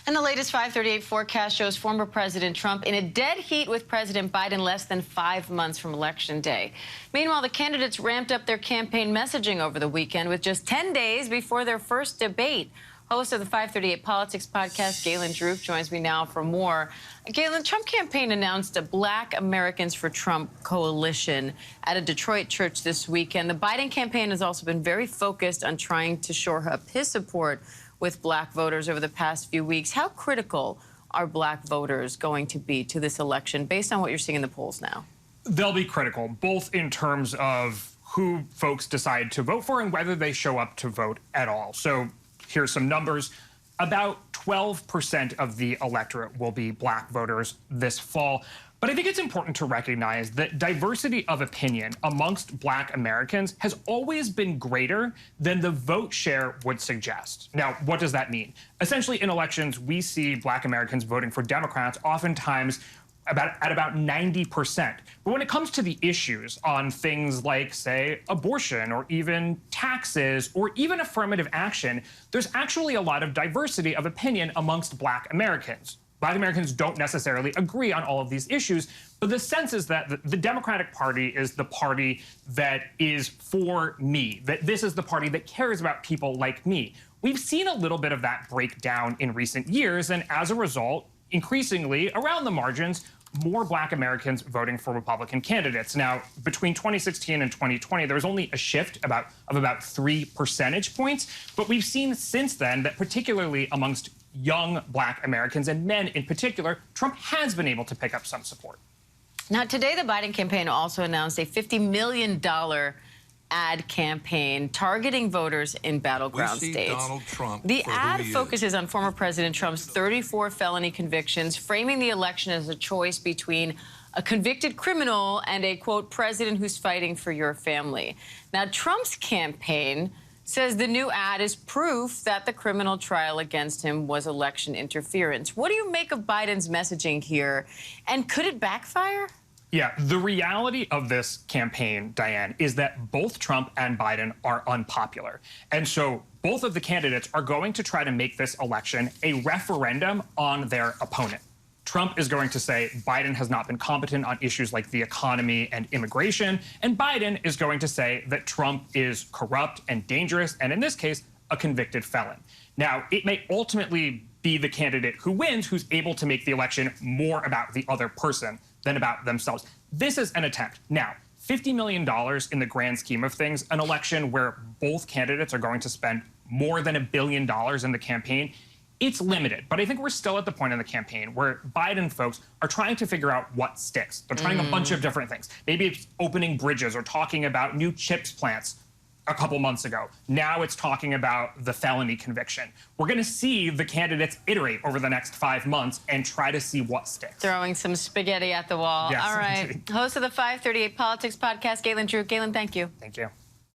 And the latest 538 forecast shows former President Trump in a dead heat with President Biden less than 5 months from Election Day. Meanwhile, the candidates ramped up their campaign messaging over the weekend with just 10 days before their first debate. Host of the 538 Politics podcast, Galen Druke, joins me now for more. Galen, Trump campaign announced a Black Americans for Trump coalition at a Detroit church this weekend. The Biden campaign has also been very focused on trying to shore up his support with Black voters over the past few weeks. How critical are Black voters going to be to this election based on what you're seeing in the polls now? They'll be critical, both in terms of who folks decide to vote for and whether they show up to vote at all. So here's some numbers. About 12% of the electorate will be Black voters this fall. But I think it's important to recognize that diversity of opinion amongst Black Americans has always been greater than the vote share would suggest. Now, what does that mean? Essentially, in elections, we see Black Americans voting for Democrats oftentimes at about 90%. But when it comes to the issues on things like, say, abortion or even taxes or even affirmative action, there's actually a lot of diversity of opinion amongst Black Americans. Black Americans don't necessarily agree on all of these issues, but the sense is that the Democratic Party is the party that is for me, that this is the party that cares about people like me. We've seen a little bit of that break down in recent years, and as a result, increasingly, around the margins, more Black Americans voting for Republican candidates. Now, between 2016 and 2020, there was only a shift of about 3 percentage points, but we've seen since then that particularly amongst young Black Americans and men in particular, Trump has been able to pick up some support. Now, today, the Biden campaign also announced a $50 million ad campaign targeting voters in battleground states. Donald Trump the ad focuses on former President Trump's 34 felony convictions, framing the election as a choice between a convicted criminal and a, quote, president who's fighting for your family. Now, Trump's campaign says the new ad is proof that the criminal trial against him was election interference. What do you make of Biden's messaging here, and could it backfire? Yeah, the reality of this campaign, Diane, is that both Trump and Biden are unpopular. And so both of the candidates are going to try to make this election a referendum on their opponent. Trump is going to say Biden has not been competent on issues like the economy and immigration, and Biden is going to say that Trump is corrupt and dangerous, and in this case, a convicted felon. Now, it may ultimately be the candidate who wins who's able to make the election more about the other person than about themselves. This is an attempt. Now, $50 million in the grand scheme of things, an election where both candidates are going to spend more than $1 billion in the campaign, it's limited. But I think we're still at the point in the campaign where Biden folks are trying to figure out what sticks. They're trying a bunch of different things. Maybe it's opening bridges or talking about new chips plants a couple months ago. Now it's talking about the felony conviction. We're going to see the candidates iterate over the next 5 months and try to see what sticks. Throwing some spaghetti at the wall. Yes, all right. indeed. Host of the 538 Politics podcast, Galen Druke. Galen, thank you. Thank you.